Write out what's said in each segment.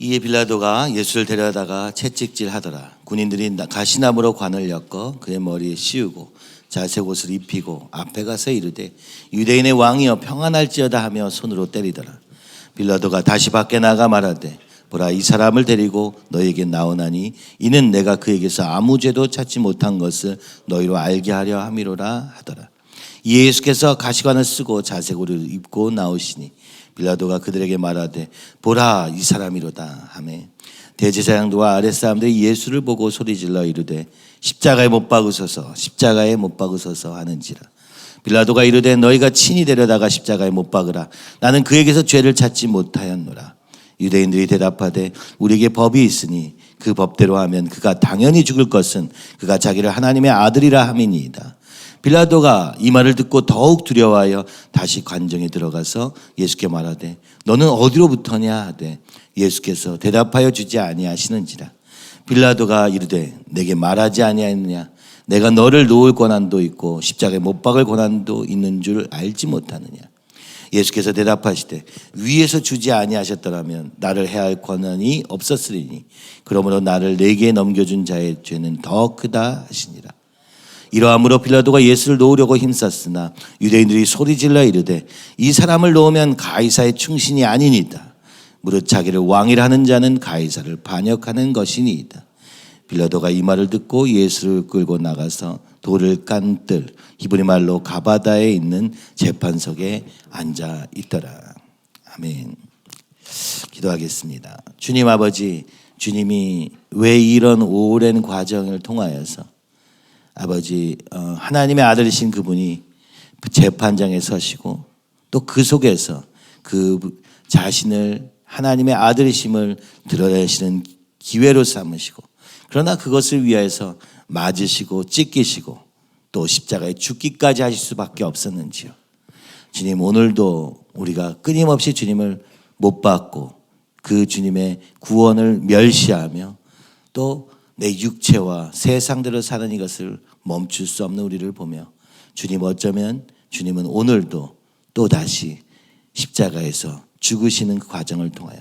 이에 빌라도가 예수를 데려다가 채찍질하더라. 군인들이 가시나무로 관을 엮어 그의 머리에 씌우고 자색 옷을 입히고 앞에 가서 이르되 유대인의 왕이여 평안할지어다 하며 손으로 때리더라. 빌라도가 다시 밖에 나가 말하되 보라, 이 사람을 데리고 너에게 나오나니 이는 내가 그에게서 아무 죄도 찾지 못한 것을 너희로 알게 하려 함이로라 하더라. 이에 예수께서 가시관을 쓰고 자색 옷을 입고 나오시니 빌라도가 그들에게 말하되 보라, 이 사람이로다 하매 대제사장들과 아랫사람들이 예수를 보고 소리질러 이르되 십자가에 못 박으소서, 십자가에 못 박으소서 하는지라. 빌라도가 이르되 너희가 친히 데려다가 십자가에 못 박으라. 나는 그에게서 죄를 찾지 못하였노라. 유대인들이 대답하되 우리에게 법이 있으니 그 법대로 하면 그가 당연히 죽을 것은 그가 자기를 하나님의 아들이라 함이니이다. 빌라도가 이 말을 듣고 더욱 두려워하여 다시 관정에 들어가서 예수께 말하되 너는 어디로부터냐 하되 예수께서 대답하여 주지 아니하시는지라. 빌라도가 이르되 내게 말하지 아니하였느냐? 내가 너를 놓을 권한도 있고 십자가에 못 박을 권한도 있는 줄 알지 못하느냐? 예수께서 대답하시되 위에서 주지 아니하셨더라면 나를 해할 권한이 없었으리니 그러므로 나를 내게 넘겨준 자의 죄는 더 크다 하시니라. 이러함으로 빌라도가 예수를 놓으려고 힘썼으나 유대인들이 소리질러 이르되 이 사람을 놓으면 가이사의 충신이 아니니이다. 무릇 자기를 왕이라 하는 자는 가이사를 반역하는 것이니이다. 빌라도가 이 말을 듣고 예수를 끌고 나가서 돌을 깐 뜰 히브리 말로 가바다에 있는 재판석에 앉아 있더라. 아멘. 기도하겠습니다. 주님 아버지, 주님이 왜 이런 오랜 과정을 통하여서 아버지 하나님의 아들이신 그분이 재판장에 서시고 또 그 속에서 그 자신을 하나님의 아들이심을 드러내시는 기회로 삼으시고 그러나 그것을 위하여서 맞으시고 찢기시고 또 십자가에 죽기까지 하실 수밖에 없었는지요. 주님, 오늘도 우리가 끊임없이 주님을 못 받고 그 주님의 구원을 멸시하며 또 내 육체와 세상대로 사는 이것을 멈출 수 없는 우리를 보며 주님, 어쩌면 주님은 오늘도 또다시 십자가에서 죽으시는 그 과정을 통하여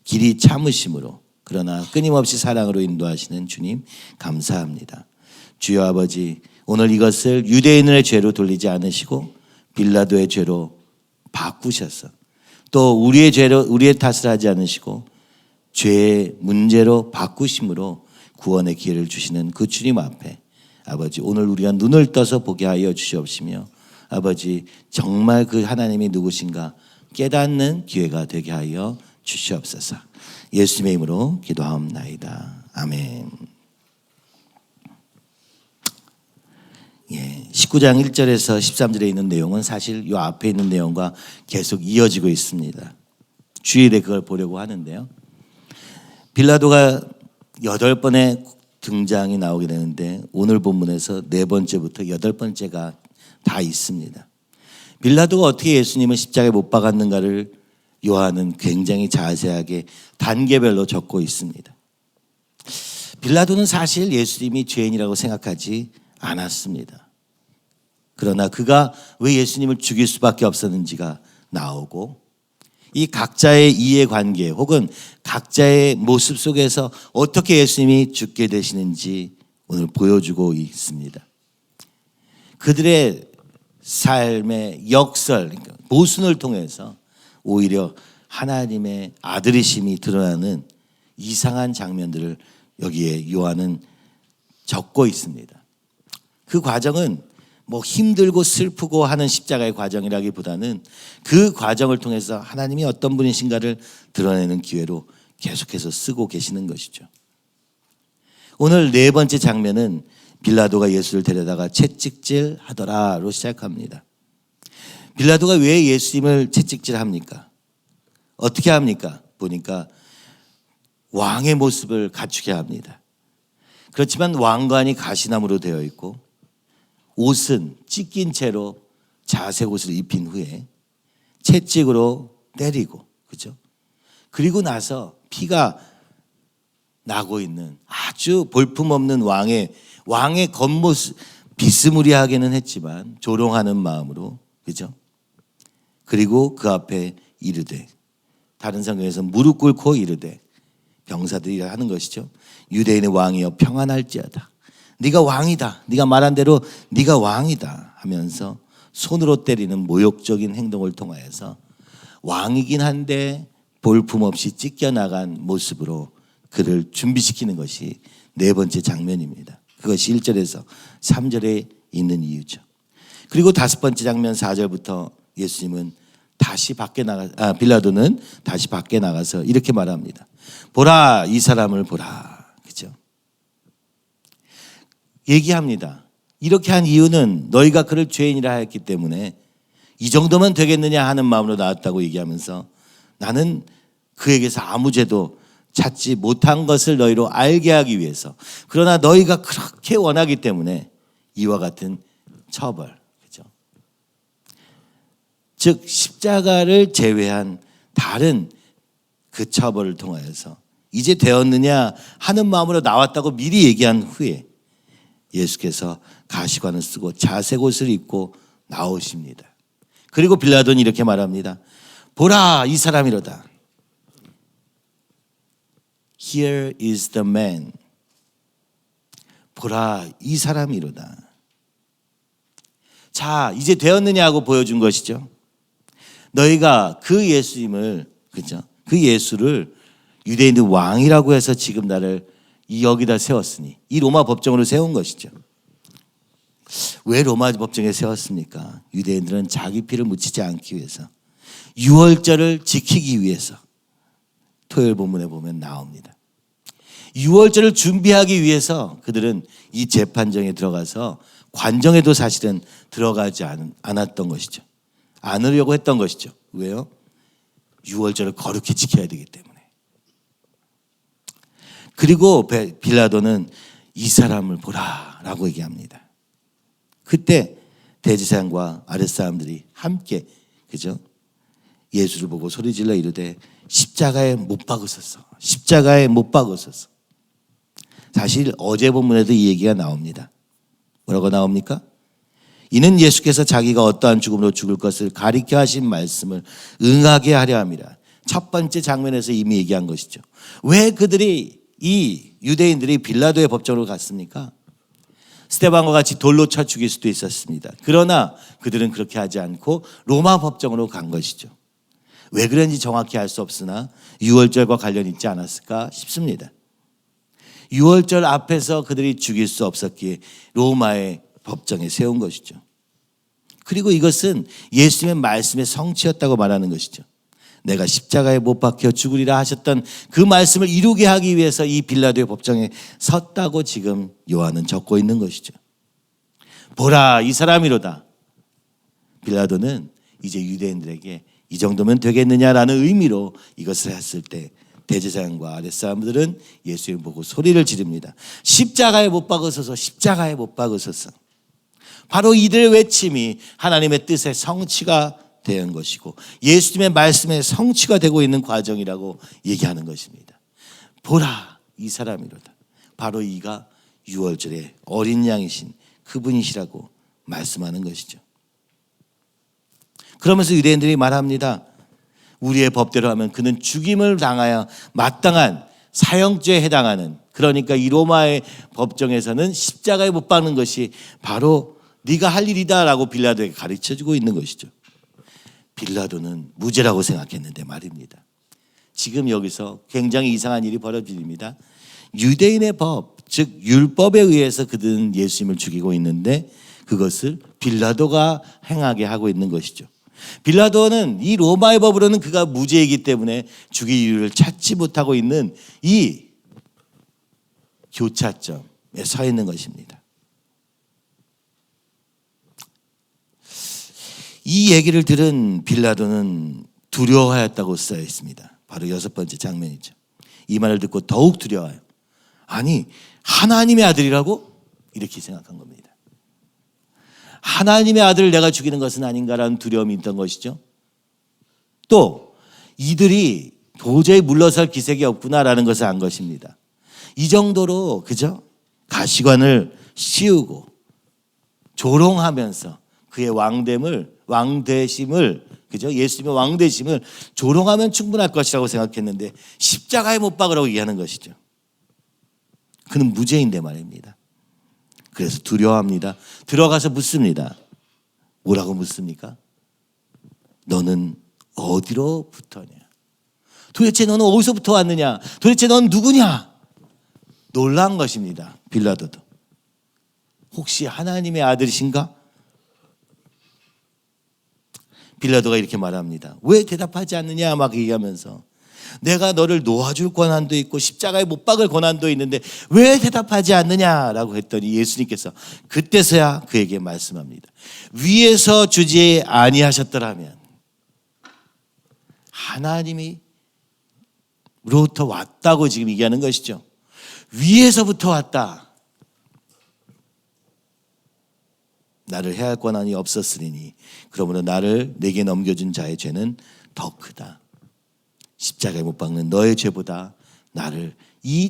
길이 참으심으로 그러나 끊임없이 사랑으로 인도하시는 주님 감사합니다. 주여 아버지, 오늘 이것을 유대인의 죄로 돌리지 않으시고 빌라도의 죄로 바꾸셔서 또 우리의 죄로 우리의 탓을 하지 않으시고 죄의 문제로 바꾸심으로 구원의 기회를 주시는 그 주님 앞에 아버지, 오늘 우리가 눈을 떠서 보게 하여 주시옵시며 아버지, 정말 그 하나님이 누구신가 깨닫는 기회가 되게 하여 주시옵소서. 예수님의 이름으로 기도하옵나이다. 아멘. 19장 1절에서 13절에 있는 내용은 사실 이 앞에 있는 내용과 계속 이어지고 있습니다. 주일에 그걸 보려고 하는데요. 빌라도가 8번의 등장이 나오게 되는데 오늘 본문에서 4번째부터 8번째가 다 있습니다. 빌라도가 어떻게 예수님을 십자가에 못 박았는가를 요한은 굉장히 자세하게 단계별로 적고 있습니다. 빌라도는 사실 예수님이 죄인이라고 생각하지 않았습니다. 그러나 그가 왜 예수님을 죽일 수밖에 없었는지가 나오고 이 각자의 이해관계 혹은 각자의 모습 속에서 어떻게 예수님이 죽게 되시는지 오늘 보여주고 있습니다. 그들의 삶의 역설, 그러니까 모순을 통해서 오히려 하나님의 아들이심이 드러나는 이상한 장면들을 여기에 요한은 적고 있습니다. 그 과정은 뭐 힘들고 슬프고 하는 십자가의 과정이라기보다는 그 과정을 통해서 하나님이 어떤 분이신가를 드러내는 기회로 계속해서 쓰고 계시는 것이죠. 오늘 4번째 장면은 빌라도가 예수를 데려다가 채찍질 하더라로 시작합니다. 빌라도가 왜 예수님을 채찍질 합니까? 어떻게 합니까? 보니까 왕의 모습을 갖추게 합니다. 그렇지만 왕관이 가시나무로 되어 있고 옷은 찢긴 채로 자색 옷을 입힌 후에 채찍으로 때리고, 그죠? 그리고 나서 피가 나고 있는 아주 볼품없는 왕의 겉모습, 비스무리하게는 했지만 조롱하는 마음으로, 그죠? 그리고 그 앞에 이르되, 다른 성경에서 무릎 꿇고 이르되 병사들이 하는 것이죠. 유대인의 왕이여 평안할지어다. 네가 왕이다. 네가 말한 대로 네가 왕이다 하면서 손으로 때리는 모욕적인 행동을 통하여서 왕이긴 한데 볼품없이 찢겨나간 모습으로 그를 준비시키는 것이 네 번째 장면입니다. 그것이 1절에서 3절에 있는 이유죠. 그리고 다섯 번째 장면 4절부터 예수님은 다시 빌라도는 다시 밖에 나가서 이렇게 말합니다. 보라, 이 사람을 보라. 그죠? 얘기합니다. 이렇게 한 이유는 너희가 그를 죄인이라 했기 때문에 이 정도면 되겠느냐 하는 마음으로 나왔다고 얘기하면서 나는 그에게서 아무 죄도 찾지 못한 것을 너희로 알게 하기 위해서, 그러나 너희가 그렇게 원하기 때문에 이와 같은 처벌, 그죠? 즉 십자가를 제외한 다른 그 처벌을 통하여서 이제 되었느냐 하는 마음으로 나왔다고 미리 얘기한 후에 예수께서 가시관을 쓰고 자색 옷을 입고 나오십니다. 그리고 빌라도는 이렇게 말합니다. 보라, 이 사람이로다. Here is the man. 보라, 이 사람이로다. 자, 이제 되었느냐 하고 보여준 것이죠. 너희가 그 예수님을, 그죠? 그 예수를 유대인의 왕이라고 해서 지금 나를 여기다 세웠으니, 이 로마 법정으로 세운 것이죠. 왜 로마 법정에 세웠습니까? 유대인들은 자기 피를 묻히지 않기 위해서, 유월절을 지키기 위해서. 토요일 본문에 보면 나옵니다. 유월절을 준비하기 위해서 그들은 이 재판정에 들어가서 관정에도 사실은 들어가지 않았던 것이죠. 않으려고 했던 것이죠. 왜요? 유월절을 거룩히 지켜야 되기 때문에. 그리고 빌라도는 이 사람을 보라라고 얘기합니다. 그때 대제사장과 아랫사람들이 함께, 그죠? 예수를 보고 소리질러 이르되 십자가에 못 박으소서. 십자가에 못 박으소서. 사실 어제 본문에도 이 얘기가 나옵니다. 뭐라고 나옵니까? 이는 예수께서 자기가 어떠한 죽음으로 죽을 것을 가리켜 하신 말씀을 응하게 하려 함이라. 첫 번째 장면에서 이미 얘기한 것이죠. 왜 그들이, 이 유대인들이 빌라도의 법정으로 갔습니까? 스데반과 같이 돌로 쳐 죽일 수도 있었습니다. 그러나 그들은 그렇게 하지 않고 로마 법정으로 간 것이죠. 왜 그런지 정확히 알 수 없으나 유월절과 관련이 있지 않았을까 싶습니다. 유월절 앞에서 그들이 죽일 수 없었기에 로마의 법정에 세운 것이죠. 그리고 이것은 예수님의 말씀의 성취였다고 말하는 것이죠. 내가 십자가에 못 박혀 죽으리라 하셨던 그 말씀을 이루게 하기 위해서 이 빌라도의 법정에 섰다고 지금 요한은 적고 있는 것이죠. 보라, 이 사람이로다. 빌라도는 이제 유대인들에게 이 정도면 되겠느냐라는 의미로 이것을 했을 때 대제사장과 아랫사람들은 예수님 보고 소리를 지릅니다. 십자가에 못 박으소서, 십자가에 못 박으소서. 바로 이들의 외침이 하나님의 뜻의 성취가 된 것이고 예수님의 말씀의 성취가 되고 있는 과정이라고 얘기하는 것입니다. 보라, 이 사람이로다. 바로 이가 유월절의 어린 양이신 그분이시라고 말씀하는 것이죠. 그러면서 유대인들이 말합니다. 우리의 법대로 하면 그는 죽임을 당하여 마땅한 사형죄에 해당하는, 그러니까 이 로마의 법정에서는 십자가에 못 박는 것이 바로 네가 할 일이다라고 빌라도에게 가르쳐주고 있는 것이죠. 빌라도는 무죄라고 생각했는데 말입니다. 지금 여기서 굉장히 이상한 일이 벌어집니다. 유대인의 법, 즉 율법에 의해서 그들은 예수님을 죽이고 있는데 그것을 빌라도가 행하게 하고 있는 것이죠. 빌라도는 이 로마의 법으로는 그가 무죄이기 때문에 죽일 이유를 찾지 못하고 있는 이 교차점에 서 있는 것입니다. 이 얘기를 들은 빌라도는 두려워하였다고 쓰여 있습니다. 바로 여섯 번째 장면이죠. 이 말을 듣고 더욱 두려워요. 아니, 하나님의 아들이라고? 이렇게 생각한 겁니다. 하나님의 아들을 내가 죽이는 것은 아닌가라는 두려움이 있던 것이죠. 또 이들이 도저히 물러설 기색이 없구나라는 것을 안 것입니다. 이 정도로, 그죠? 가시관을 씌우고 조롱하면서 그의 왕 되심을, 그죠? 예수님의 왕 되심을 조롱하면 충분할 것이라고 생각했는데 십자가에 못 박으라고 얘기하는 것이죠. 그는 무죄인데 말입니다. 그래서 두려워합니다. 들어가서 묻습니다. 뭐라고 묻습니까? 너는 어디로부터냐? 도대체 너는 어디서부터 왔느냐? 도대체 넌 누구냐? 놀란 것입니다. 빌라도도. 혹시 하나님의 아들이신가? 빌라도가 이렇게 말합니다. 왜 대답하지 않느냐 막 얘기하면서 내가 너를 놓아줄 권한도 있고 십자가에 못 박을 권한도 있는데 왜 대답하지 않느냐라고 했더니 예수님께서 그때서야 그에게 말씀합니다. 위에서 주지 아니하셨더라면 하나님이 로부터 왔다고 지금 얘기하는 것이죠. 위에서부터 왔다. 나를 해할 권한이 없었으니 그러므로 나를 내게 넘겨준 자의 죄는 더 크다. 십자가에 못 박는 너의 죄보다 나를 이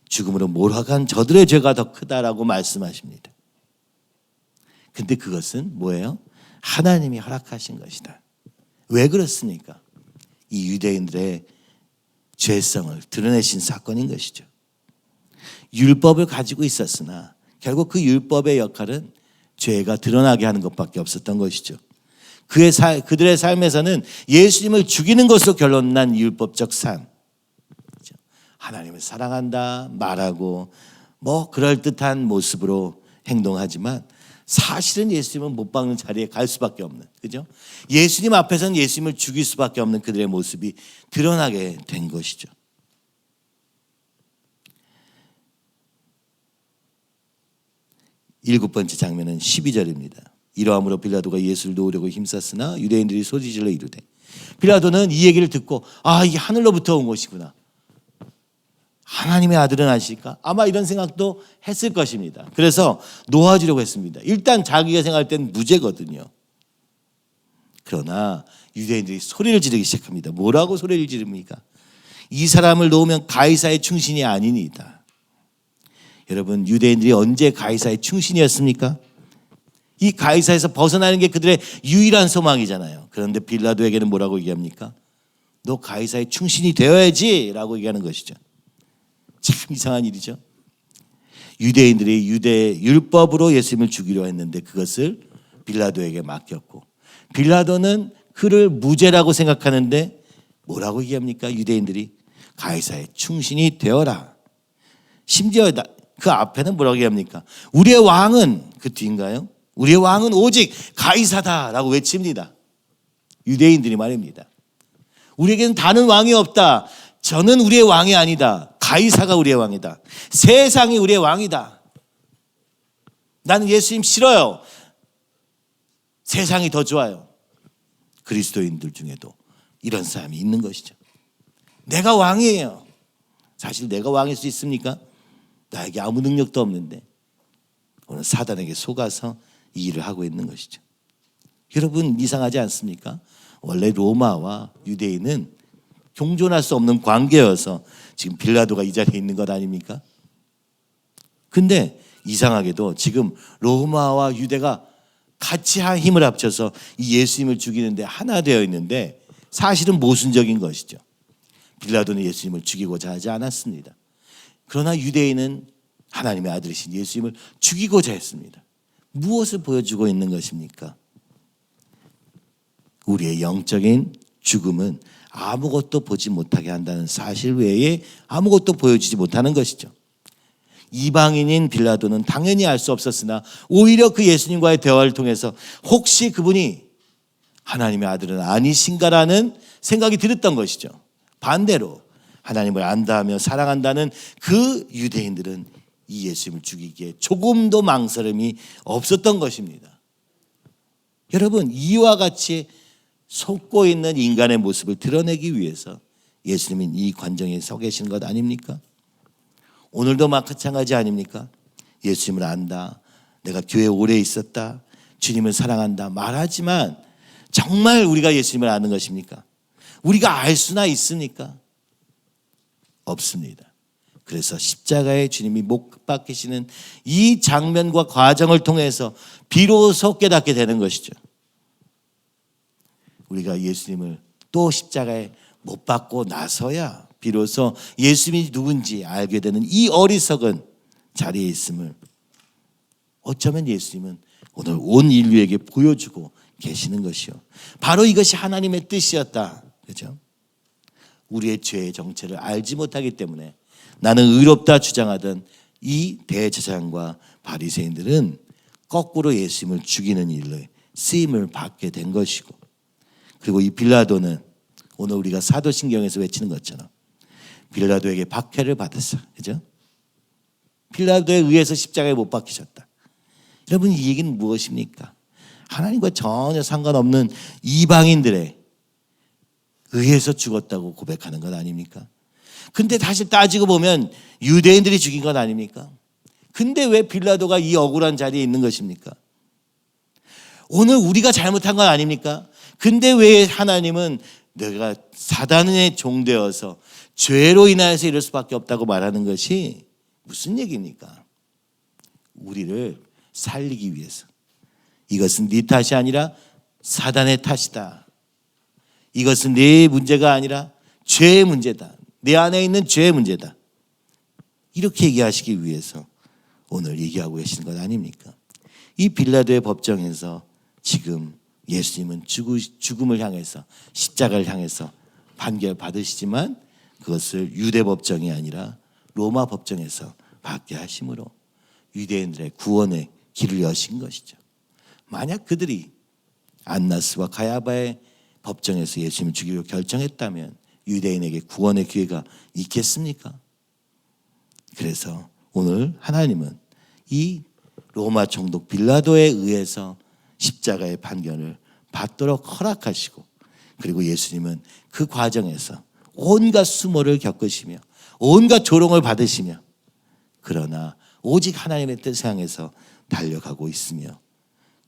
죽음으로 몰아간 저들의 죄가 더 크다라고 말씀하십니다. 근데 그것은 뭐예요? 하나님이 허락하신 것이다. 왜 그렇습니까? 이 유대인들의 죄성을 드러내신 사건인 것이죠. 율법을 가지고 있었으나 결국 그 율법의 역할은 죄가 드러나게 하는 것밖에 없었던 것이죠. 그들의 삶에서는 예수님을 죽이는 것으로 결론난 율법적 삶. 하나님을 사랑한다 말하고 뭐 그럴듯한 모습으로 행동하지만 사실은 예수님은 못 박는 자리에 갈 수밖에 없는, 그죠? 예수님 앞에서는 예수님을 죽일 수밖에 없는 그들의 모습이 드러나게 된 것이죠. 일곱 번째 장면은 12절입니다. 이러함으로 빌라도가 예수를 놓으려고 힘썼으나 유대인들이 소리질러 이르되, 빌라도는 이 얘기를 듣고 이게 하늘로부터 온 것이구나, 하나님의 아들은 아실까? 아마 이런 생각도 했을 것입니다. 그래서 놓아주려고 했습니다. 일단 자기가 생각할 땐 무죄거든요. 그러나 유대인들이 소리를 지르기 시작합니다. 뭐라고 소리를 지릅니까? 이 사람을 놓으면 가이사의 충신이 아니니이다. 여러분, 유대인들이 언제 가이사의 충신이었습니까? 이 가이사에서 벗어나는 게 그들의 유일한 소망이잖아요. 그런데 빌라도에게는 뭐라고 얘기합니까? 너 가이사의 충신이 되어야지 라고 얘기하는 것이죠. 참 이상한 일이죠. 유대인들이 유대 율법으로 예수님을 죽이려 했는데 그것을 빌라도에게 맡겼고, 빌라도는 그를 무죄라고 생각하는데 뭐라고 얘기합니까? 유대인들이 가이사의 충신이 되어라. 심지어 그 앞에는 뭐라고 얘기합니까? 우리의 왕은, 그 뒤인가요? 우리의 왕은 오직 가이사다라고 외칩니다. 유대인들이 말입니다. 우리에게는 다른 왕이 없다. 저는 우리의 왕이 아니다. 가이사가 우리의 왕이다. 세상이 우리의 왕이다. 나는 예수님 싫어요. 세상이 더 좋아요. 그리스도인들 중에도 이런 사람이 있는 것이죠. 내가 왕이에요. 사실 내가 왕일 수 있습니까? 나에게 아무 능력도 없는데 오늘 사단에게 속아서 이 일을 하고 있는 것이죠. 여러분, 이상하지 않습니까? 원래 로마와 유대인은 공존할 수 없는 관계여서 지금 빌라도가 이 자리에 있는 것 아닙니까? 근데 이상하게도 지금 로마와 유대가 같이 힘을 합쳐서 이 예수님을 죽이는데 하나 되어 있는데 사실은 모순적인 것이죠. 빌라도는 예수님을 죽이고자 하지 않았습니다. 그러나 유대인은 하나님의 아들이신 예수님을 죽이고자 했습니다. 무엇을 보여주고 있는 것입니까? 우리의 영적인 죽음은 아무것도 보지 못하게 한다는 사실 외에 아무것도 보여주지 못하는 것이죠. 이방인인 빌라도는 당연히 알 수 없었으나 오히려 그 예수님과의 대화를 통해서 혹시 그분이 하나님의 아들은 아니신가라는 생각이 들었던 것이죠. 반대로 하나님을 안다하며 사랑한다는 그 유대인들은 이 예수님을 죽이기에 조금도 망설임이 없었던 것입니다. 여러분, 이와 같이 속고 있는 인간의 모습을 드러내기 위해서 예수님은 이 관정에 서 계시는 것 아닙니까? 오늘도 마찬가지 아닙니까? 예수님을 안다, 내가 교회에 오래 있었다, 주님을 사랑한다 말하지만 정말 우리가 예수님을 아는 것입니까? 우리가 알 수나 있습니까? 없습니다. 그래서 십자가에 주님이 못 박히시는 이 장면과 과정을 통해서 비로소 깨닫게 되는 것이죠. 우리가 예수님을 또 십자가에 못 박고 나서야 비로소 예수님이 누군지 알게 되는 이 어리석은 자리에 있음을 어쩌면 예수님은 오늘 온 인류에게 보여주고 계시는 것이요. 바로 이것이 하나님의 뜻이었다. 그렇죠? 우리의 죄의 정체를 알지 못하기 때문에 나는 의롭다 주장하던 이 대제사장과 바리새인들은 거꾸로 예수님을 죽이는 일로 쓰임을 받게 된 것이고, 그리고 이 빌라도는 오늘 우리가 사도신경에서 외치는 것처럼 빌라도에게 박해를 받았어. 그죠? 빌라도에 의해서 십자가에 못 박히셨다. 여러분, 이 얘기는 무엇입니까? 하나님과 전혀 상관없는 이방인들에 의해서 죽었다고 고백하는 것 아닙니까? 근데 다시 따지고 보면 유대인들이 죽인 것 아닙니까? 근데 왜 빌라도가 이 억울한 자리에 있는 것입니까? 오늘 우리가 잘못한 건 아닙니까? 근데 왜 하나님은 내가 사단의 종되어서 죄로 인하여서 이럴 수밖에 없다고 말하는 것이 무슨 얘기입니까? 우리를 살리기 위해서. 이것은 네 탓이 아니라 사단의 탓이다. 이것은 네 문제가 아니라 죄의 문제다. 내 안에 있는 죄의 문제다. 이렇게 얘기하시기 위해서 오늘 얘기하고 계시는 것 아닙니까? 이 빌라도의 법정에서 지금 예수님은 죽음을 향해서, 십자가를 향해서 판결받으시지만 그것을 유대 법정이 아니라 로마 법정에서 받게 하심으로 유대인들의 구원의 길을 여신 것이죠. 만약 그들이 안나스와 가야바의 법정에서 예수님을 죽이기로 결정했다면 유대인에게 구원의 기회가 있겠습니까? 그래서 오늘 하나님은 이 로마 총독 빌라도에 의해서 십자가의 판결을 받도록 허락하시고, 그리고 예수님은 그 과정에서 온갖 수모를 겪으시며 온갖 조롱을 받으시며, 그러나 오직 하나님의 뜻을 향해서 달려가고 있으며,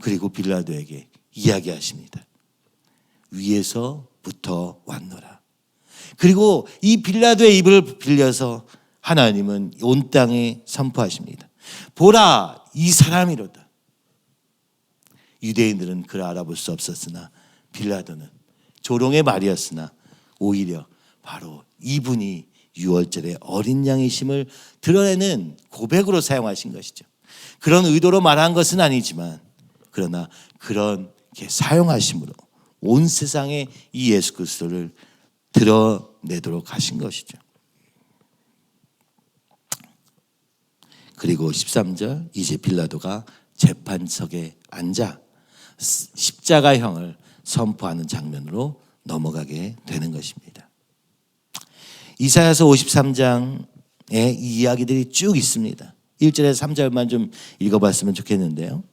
그리고 빌라도에게 이야기하십니다. 위에서부터 왔노라. 그리고 이 빌라도의 입을 빌려서 하나님은 온 땅에 선포하십니다. 보라, 이 사람이로다. 유대인들은 그를 알아볼 수 없었으나 빌라도는 조롱의 말이었으나 오히려 바로 이분이 유월절의 어린 양이심을 드러내는 고백으로 사용하신 것이죠. 그런 의도로 말한 것은 아니지만 그러나 그렇게 사용하심으로 온 세상에 이 예수 그리스도를 드러내도록 하신 것이죠. 그리고 13절, 이제 빌라도가 재판석에 앉아 십자가형을 선포하는 장면으로 넘어가게 되는 것입니다. 이사야서 53장에 이 이야기들이 쭉 있습니다. 1절에서 3절만 좀 읽어봤으면 좋겠는데요.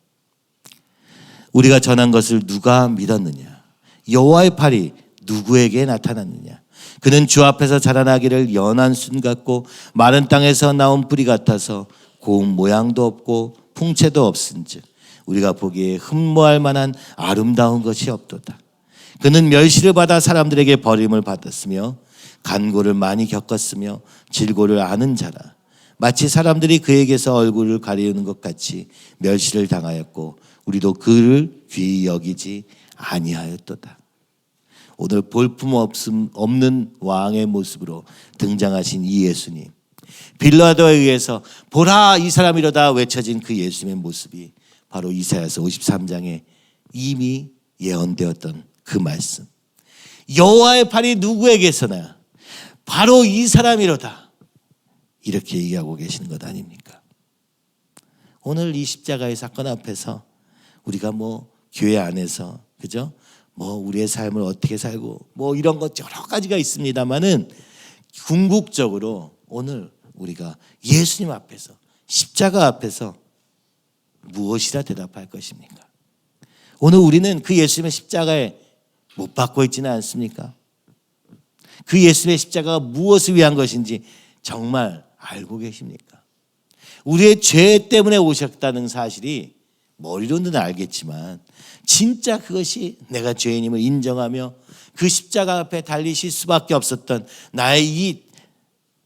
우리가 전한 것을 누가 믿었느냐? 여호와의 팔이 누구에게 나타났느냐? 그는 주 앞에서 자라나기를 연한 순 같고 마른 땅에서 나온 뿌리 같아서 고운 모양도 없고 풍채도 없은즉 우리가 보기에 흠모할 만한 아름다운 것이 없도다. 그는 멸시를 받아 사람들에게 버림을 받았으며 간고를 많이 겪었으며 질고를 아는 자라. 마치 사람들이 그에게서 얼굴을 가리우는 것 같이 멸시를 당하였고 우리도 그를 귀히 여기지 아니하였도다. 오늘 볼품 없는 왕의 모습으로 등장하신 이 예수님, 빌라도에 의해서 보라 이 사람이로다 외쳐진 그 예수님의 모습이 바로 이사야서 53장에 이미 예언되었던 그 말씀, 여호와의 팔이 누구에게서나 바로 이 사람이로다, 이렇게 얘기하고 계시는 것 아닙니까? 오늘 이 십자가의 사건 앞에서 우리가 교회 안에서, 그죠? 우리의 삶을 어떻게 살고 이런 것 여러 가지가 있습니다만은 궁극적으로 오늘 우리가 예수님 앞에서, 십자가 앞에서 무엇이라 대답할 것입니까? 오늘 우리는 그 예수님의 십자가에 못 박고 있지는 않습니까? 그 예수님의 십자가가 무엇을 위한 것인지 정말 알고 계십니까? 우리의 죄 때문에 오셨다는 사실이 머리로는 알겠지만 진짜 그것이 내가 죄인임을 인정하며 그 십자가 앞에 달리실 수밖에 없었던 나의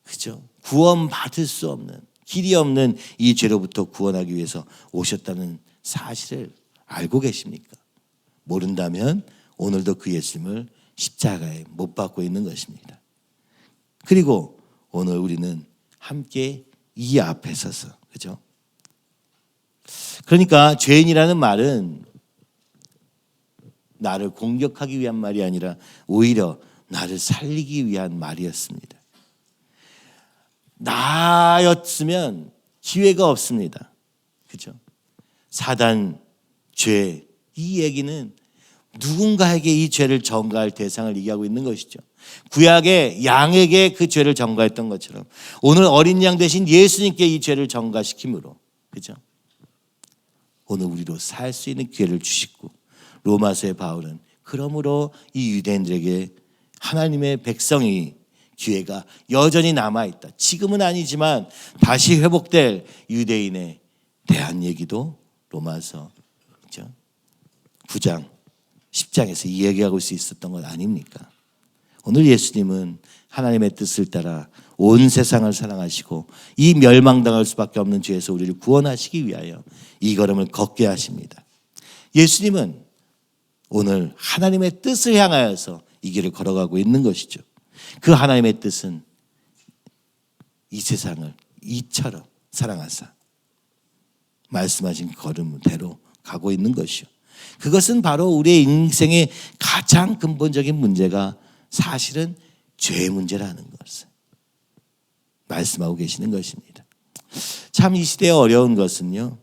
그죠? 구원받을 수 없는, 길이 없는 이 죄로부터 구원하기 위해서 오셨다는 사실을 알고 계십니까? 모른다면 오늘도 그 예수님을 십자가에 못 박고 있는 것입니다. 그리고 오늘 우리는 함께 이 앞에 서서, 그죠? 그러니까 죄인이라는 말은 나를 공격하기 위한 말이 아니라 오히려 나를 살리기 위한 말이었습니다. 나였으면 기회가 없습니다. 그죠? 사단, 죄, 이 얘기는 누군가에게 이 죄를 전가할 대상을 얘기하고 있는 것이죠. 구약의 양에게 그 죄를 전가했던 것처럼 오늘 어린 양 대신 예수님께 이 죄를 전가시킴으로, 그죠? 오늘 우리로 살 수 있는 기회를 주시고, 로마서의 바울은 그러므로 이 유대인들에게 하나님의 백성이 기회가 여전히 남아있다. 지금은 아니지만 다시 회복될 유대인에 대한 얘기도 로마서 9장, 10장에서 이야기하고 수 있었던 것 아닙니까? 오늘 예수님은 하나님의 뜻을 따라 온 세상을 사랑하시고 이 멸망당할 수밖에 없는 죄에서 우리를 구원하시기 위하여 이 걸음을 걷게 하십니다. 예수님은 오늘 하나님의 뜻을 향하여서 이 길을 걸어가고 있는 것이죠. 그 하나님의 뜻은 이 세상을 이처럼 사랑하사 말씀하신 걸음대로 가고 있는 것이요. 그것은 바로 우리의 인생의 가장 근본적인 문제가 사실은 죄의 문제라는 것을 말씀하고 계시는 것입니다. 참 이 시대에 어려운 것은요,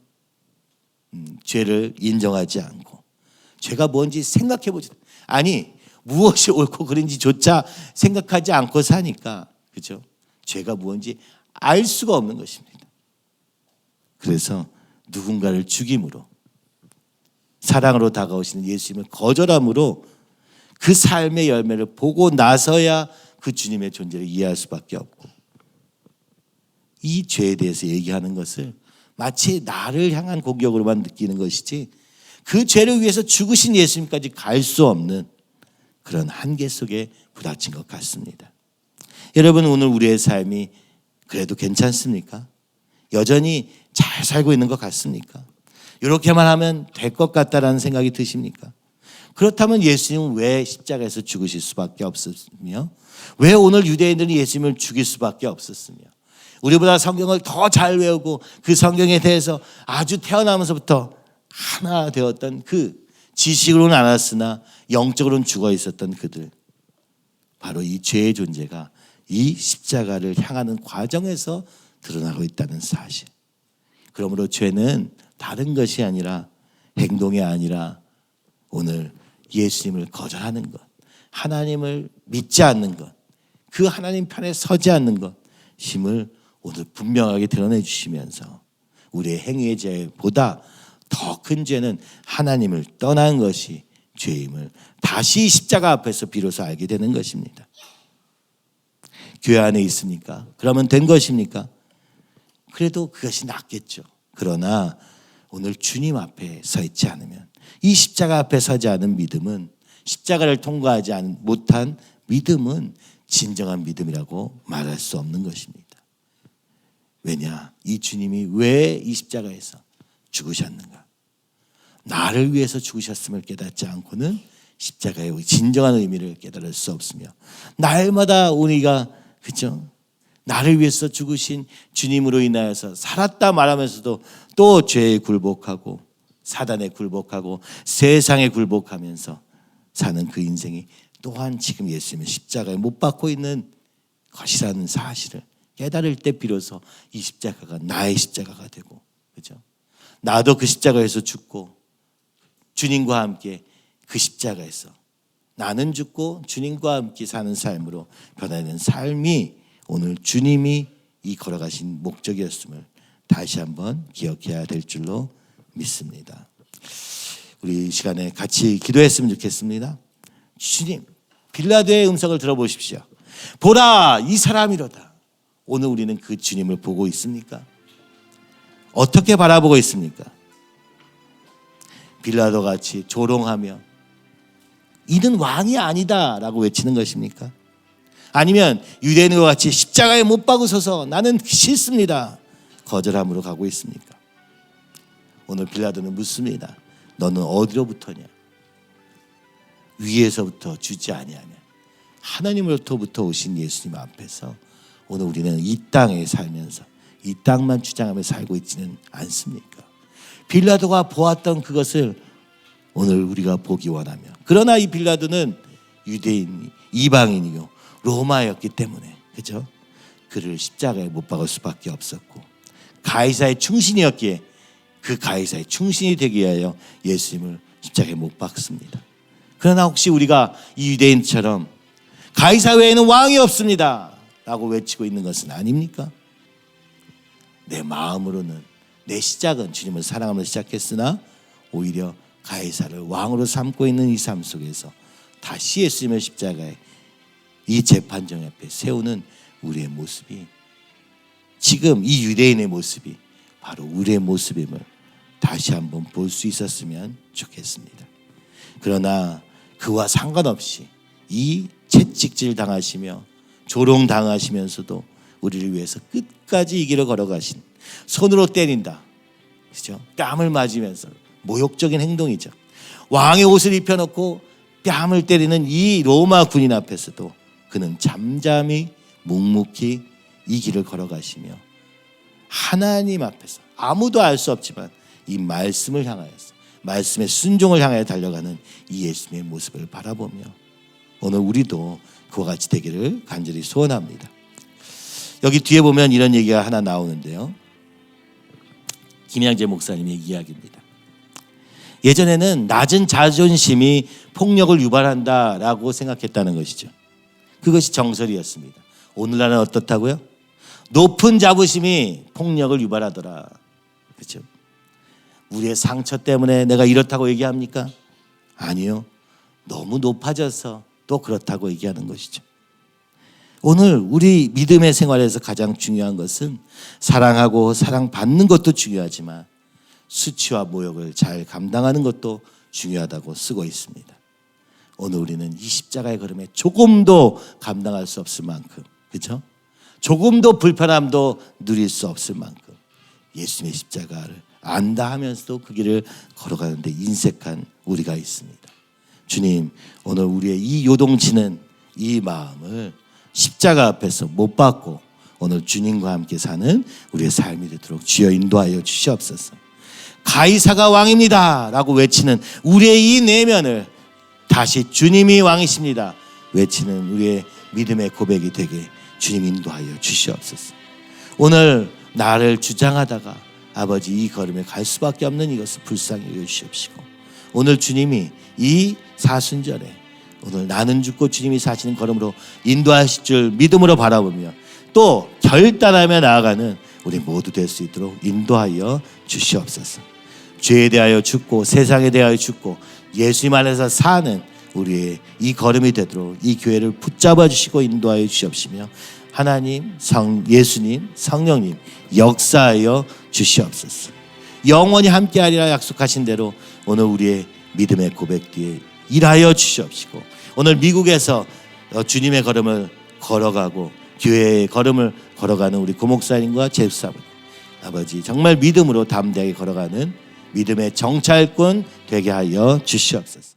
죄를 인정하지 않고 죄가 뭔지 생각해 보지, 아니 무엇이 옳고 그른지조차 생각하지 않고 사니까, 그죠? 죄가 무엇인지 알 수가 없는 것입니다. 그래서 누군가를 죽임으로, 사랑으로 다가오시는 예수님을 거절함으로 그 삶의 열매를 보고 나서야 그 주님의 존재를 이해할 수밖에 없고, 이 죄에 대해서 얘기하는 것을 마치 나를 향한 공격으로만 느끼는 것이지 그 죄를 위해서 죽으신 예수님까지 갈 수 없는 그런 한계 속에 부닥친 것 같습니다. 여러분, 오늘 우리의 삶이 그래도 괜찮습니까? 여전히 잘 살고 있는 것 같습니까? 이렇게만 하면 될 것 같다라는 생각이 드십니까? 그렇다면 예수님은 왜 십자가에서 죽으실 수밖에 없었으며, 왜 오늘 유대인들이 예수님을 죽일 수밖에 없었으며, 우리보다 성경을 더 잘 외우고 그 성경에 대해서 아주 태어나면서부터 하나 되었던 그 지식으로는 알았으나 영적으로는 죽어 있었던 그들, 바로 이 죄의 존재가 이 십자가를 향하는 과정에서 드러나고 있다는 사실. 그러므로 죄는 다른 것이 아니라, 행동이 아니라 오늘 예수님을 거절하는 것, 하나님을 믿지 않는 것, 그 하나님 편에 서지 않는 것, 힘을 오늘 분명하게 드러내 주시면서 우리의 행위의 죄보다 더 큰 죄는 하나님을 떠난 것이 죄임을 다시 십자가 앞에서 비로소 알게 되는 것입니다. 교회 안에 있습니까? 그러면 된 것입니까? 그래도 그것이 낫겠죠. 그러나 오늘 주님 앞에 서 있지 않으면, 이 십자가 앞에 서지 않은 믿음은, 십자가를 통과하지 못한 믿음은 진정한 믿음이라고 말할 수 없는 것입니다. 왜냐? 이 주님이 왜 이 십자가에서 죽으셨는가? 나를 위해서 죽으셨음을 깨닫지 않고는 십자가의 진정한 의미를 깨달을 수 없으며, 날마다 우리가, 그죠? 나를 위해서 죽으신 주님으로 인하여서 살았다 말하면서도 또 죄에 굴복하고 사단에 굴복하고 세상에 굴복하면서 사는 그 인생이 또한 지금 예수님의 십자가에 못 박고 있는 것이라는 사실을 깨달을 때 비로소 이 십자가가 나의 십자가가 되고, 그죠? 나도 그 십자가에서 죽고 주님과 함께 그 십자가에서 나는 죽고 주님과 함께 사는 삶으로 변화되는 삶이 오늘 주님이 이 걸어가신 목적이었음을 다시 한번 기억해야 될 줄로 믿습니다. 우리 이 시간에 같이 기도했으면 좋겠습니다. 주님, 빌라도의 음성을 들어보십시오. 보라, 이 사람이로다. 오늘 우리는 그 주님을 보고 있습니까? 어떻게 바라보고 있습니까? 빌라도 같이 조롱하며 이는 왕이 아니다라고 외치는 것입니까? 아니면 유대인과 같이 십자가에 못 박으소서, 나는 싫습니다, 거절함으로 가고 있습니까? 오늘 빌라도는 묻습니다. 너는 어디로부터냐? 위에서부터 주지 아니하며 하나님으로부터 오신 예수님 앞에서 오늘 우리는 이 땅에 살면서 이 땅만 주장하며 살고 있지는 않습니까? 빌라도가 보았던 그것을 오늘 우리가 보기 원하며, 그러나 이 빌라도는 유대인, 이방인이요 로마였기 때문에, 그죠? 그를 십자가에 못 박을 수밖에 없었고, 가이사의 충신이었기에 그 가이사의 충신이 되기 위하여 예수님을 십자가에 못 박습니다. 그러나 혹시 우리가 이 유대인처럼 가이사 외에는 왕이 없습니다 라고 외치고 있는 것은 아닙니까? 내 마음으로는 내 시작은 주님을 사랑하면서 시작했으나 오히려 가이사를 왕으로 삼고 있는 이 삶 속에서 다시 예수님의 십자가에 이 재판정 앞에 세우는 우리의 모습이, 지금 이 유대인의 모습이 바로 우리의 모습임을 다시 한번 볼 수 있었으면 좋겠습니다. 그러나 그와 상관없이 이 채찍질 당하시며 조롱 당하시면서도 우리를 위해서 끝까지 이 길을 걸어가신, 손으로 때린다, 그죠? 뺨을 맞으면서 모욕적인 행동이죠. 왕의 옷을 입혀놓고 뺨을 때리는 이 로마 군인 앞에서도 그는 잠잠히 묵묵히 이 길을 걸어가시며 하나님 앞에서 아무도 알 수 없지만 이 말씀을 향하여서, 말씀의 순종을 향하여 달려가는 이 예수님의 모습을 바라보며 오늘 우리도 그와 같이 되기를 간절히 소원합니다. 여기 뒤에 보면 이런 얘기가 하나 나오는데요, 김양재 목사님의 이야기입니다. 예전에는 낮은 자존심이 폭력을 유발한다라고 생각했다는 것이죠. 그것이 정설이었습니다. 오늘날은 어떻다고요? 높은 자부심이 폭력을 유발하더라. 그렇죠? 우리의 상처 때문에 내가 이렇다고 얘기합니까? 아니요. 너무 높아져서 또 그렇다고 얘기하는 것이죠. 오늘 우리 믿음의 생활에서 가장 중요한 것은 사랑하고 사랑받는 것도 중요하지만 수치와 모욕을 잘 감당하는 것도 중요하다고 쓰고 있습니다. 오늘 우리는 이 십자가의 걸음에 조금도 감당할 수 없을 만큼, 그렇죠? 조금도 불편함도 누릴 수 없을 만큼 예수님의 십자가를 안다 하면서도 그 길을 걸어가는데 인색한 우리가 있습니다. 주님, 오늘 우리의 이 요동치는 이 마음을 십자가 앞에서 못 박고 오늘 주님과 함께 사는 우리의 삶이 되도록 주여 인도하여 주시옵소서. 가이사가 왕입니다 라고 외치는 우리의 이 내면을 다시 주님이 왕이십니다 외치는 우리의 믿음의 고백이 되게 주님 인도하여 주시옵소서. 오늘 나를 주장하다가 아버지 이 걸음에 갈 수밖에 없는 이것을 불쌍히 여주시옵시고, 오늘 주님이 이 사순절에 오늘 나는 죽고 주님이 사시는 걸음으로 인도하실 줄 믿음으로 바라보며 또 결단하며 나아가는 우리 모두 될 수 있도록 인도하여 주시옵소서. 죄에 대하여 죽고 세상에 대하여 죽고 예수님 안에서 사는 우리의 이 걸음이 되도록 이 교회를 붙잡아 주시고 인도하여 주시옵시며 하나님, 예수님, 성령님 역사하여 주시옵소서. 영원히 함께하리라 약속하신 대로 오늘 우리의 믿음의 고백 뒤에 일하여 주시옵시고, 오늘 미국에서 주님의 걸음을 걸어가고 교회의 걸음을 걸어가는 우리 고목사님과 제수사님 아버지 정말 믿음으로 담대하게 걸어가는 믿음의 정찰꾼 되게 하여 주시옵소서.